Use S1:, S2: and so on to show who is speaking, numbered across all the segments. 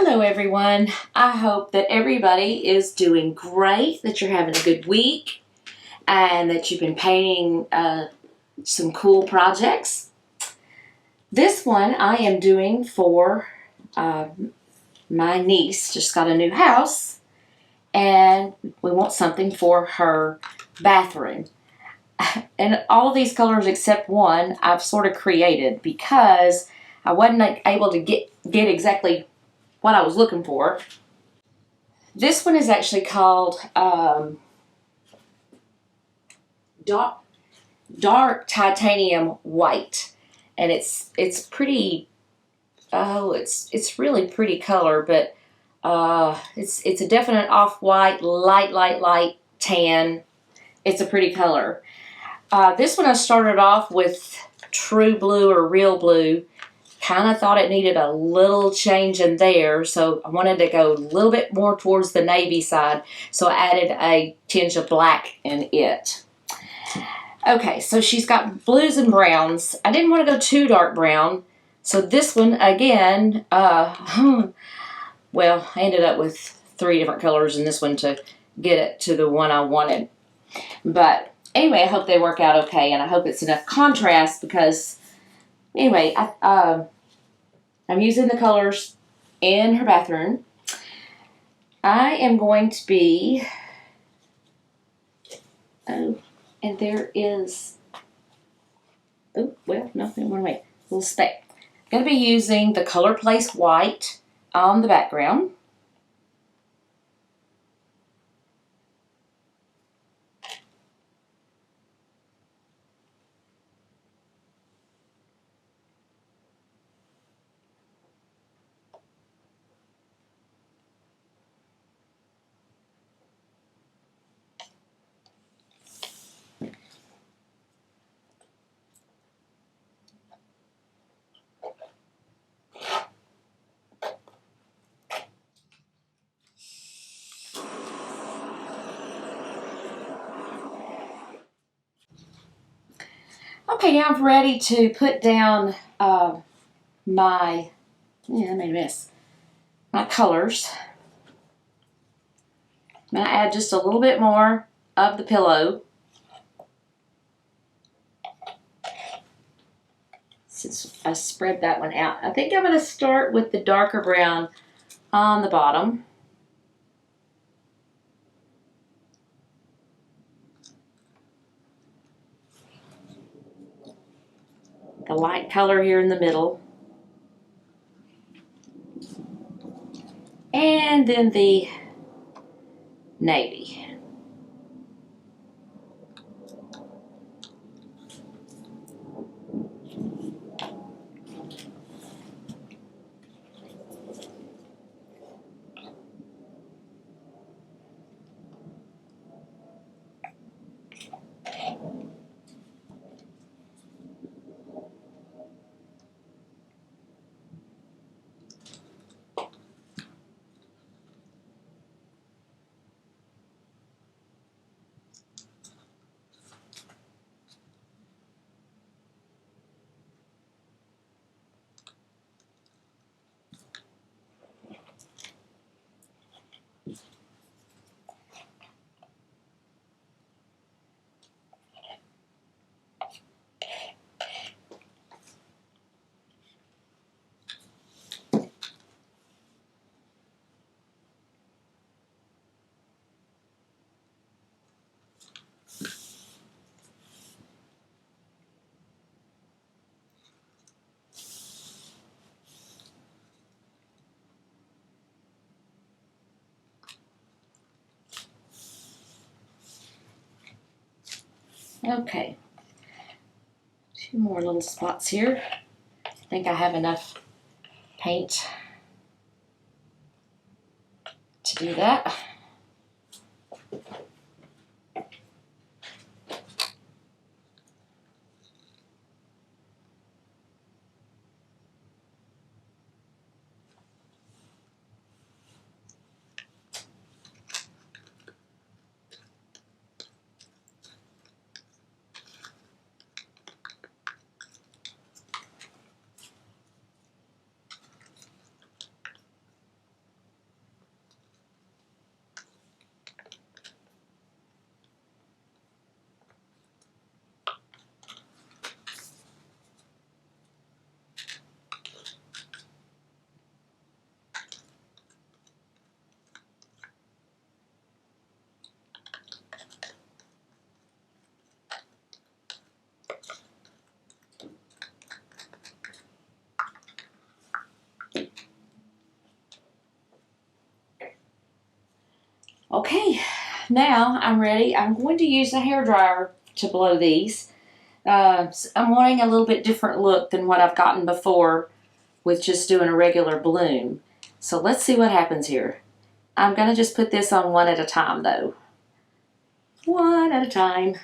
S1: Hello everyone. I hope that everybody is doing great, that you're having a good week, and that you've been painting some cool projects. This one I am doing for my niece. Just got a new house and we want something for her bathroom. And all of these colors except one I've sort of created because I wasn't able to get exactly what I was looking for. This one is actually called dark titanium white, and it's pretty. Oh, it's really pretty color, but it's a definite off-white, light tan. It's a pretty color. This one I started off with true blue or real blue. Kind of thought it needed a little change in there, so I wanted to go a little bit more towards the navy side, so I added a tinge of black in it. Okay, so she's got blues and browns. I didn't want to go too dark brown, so this one again, well, I ended up with 3 different colors in this one to get it to the one I wanted. But anyway, I hope they work out okay, and I hope it's enough contrast because anyway, I'm using the colors in her bathroom. I am going to be, oh, and there is, oh, well, no, wait, a little speck. I'm going to be using the Color Place White on the background. Okay, now I'm ready to put down my colors. I'm going to add just a little bit more of the pillow. Since I spread that one out. I think I'm going to start with the darker brown on the bottom. The light color here in the middle. And then the navy. Okay, 2 more little spots here. I think I have enough paint to do that. now I'm ready. I'm going to use a hairdryer to blow these. I'm wanting a little bit different look than what I've gotten before with just doing a regular bloom. So let's see what happens here. I'm going to just put this on one at a time though. One at a time.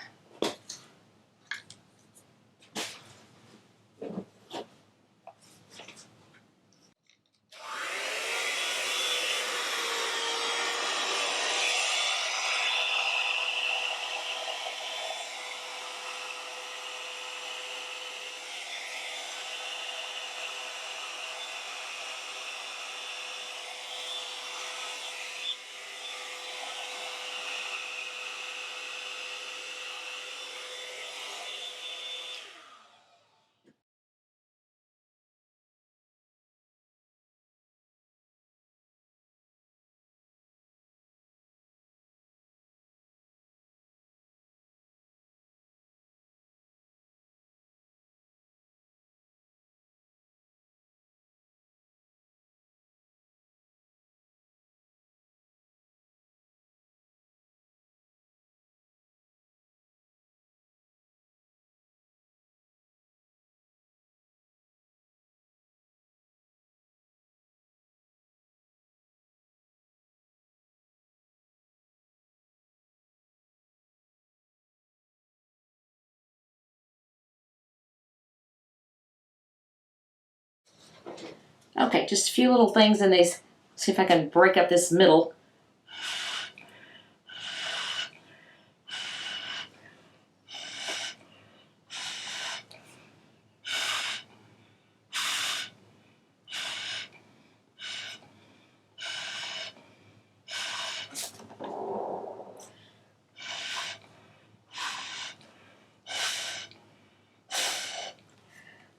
S1: Okay, just a few little things in these. See if I can break up this middle.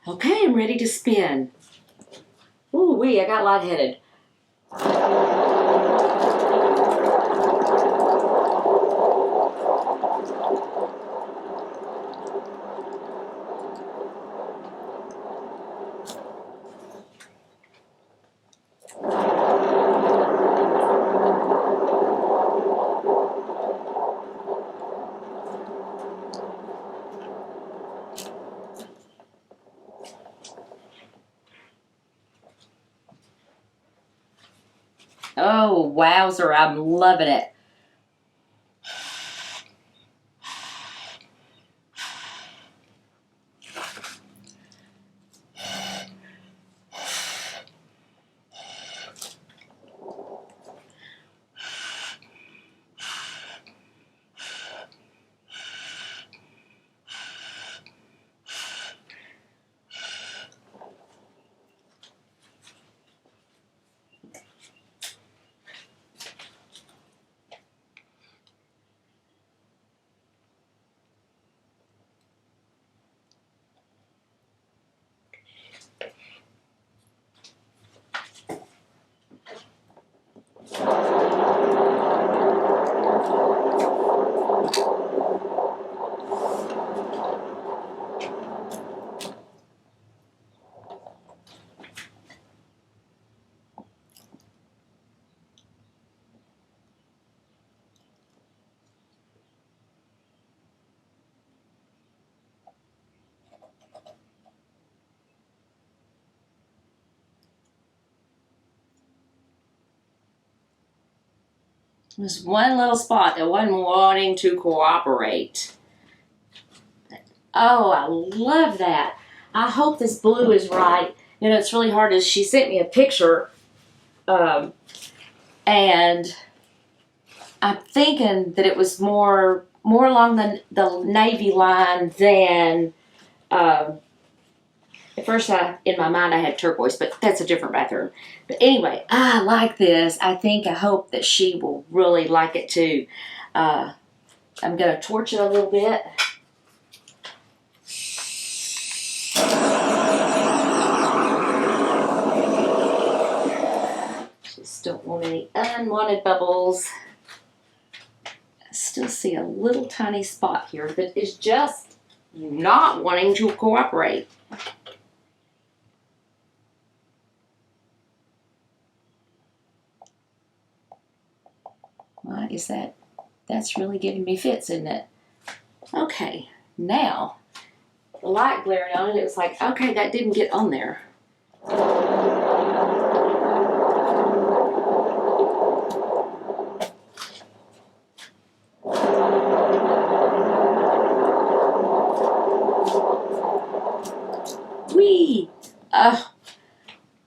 S1: Okay, I'm ready to spin. Ooh wee, I got lightheaded. Oh, wowzer, I'm loving it. There's one little spot that wasn't wanting to cooperate. Oh, I love that. I hope this blue is right. You know, it's really hard. As she sent me a picture, and I'm thinking that it was more along the navy line than. At first, in my mind, I had turquoise, but that's a different bathroom. But anyway, I like this. I hope that she will really like it too. I'm going to torch it a little bit. Just don't want any unwanted bubbles. I still see a little tiny spot here that is just not wanting to cooperate. Why is that That's really giving me fits, isn't it? Okay, now, the light glaring on it, it was like, okay, that didn't get on there. Whee!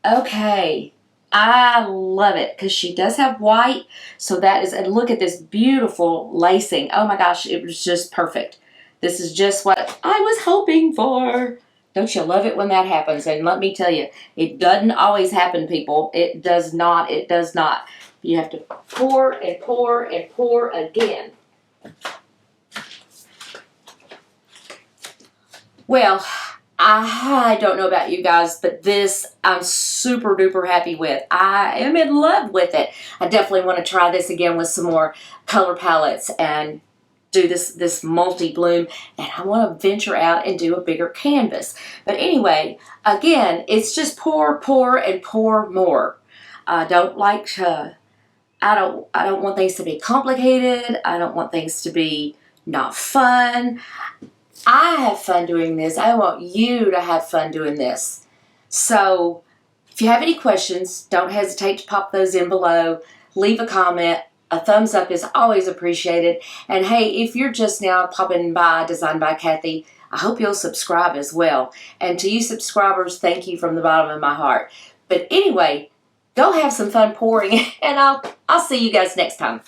S1: Okay. I love it because she does have white, so that is, and look at this beautiful lacing. Oh my gosh, it was just perfect. This is just what I was hoping for. Don't you love it when that happens? And let me tell you, it doesn't always happen, people. It does not. It does not. You have to pour and pour and pour again. Well, I don't know about you guys, but this I'm super duper happy with. I am in love with it. I definitely want to try this again with some more color palettes and do this multi-bloom, and I want to venture out and do a bigger canvas. But anyway, again, it's just pour, pour, and pour more. I don't want things to be complicated. I don't want things to be not fun. I have fun doing this. I want you to have fun doing this. So if you have any questions, don't hesitate to pop those in below. Leave a comment. A thumbs up is always appreciated. And hey, if you're just now popping by Designed by Kathy, I hope you'll subscribe as well. And to you subscribers, thank you from the bottom of my heart. But anyway, go have some fun pouring, and I'll see you guys next time.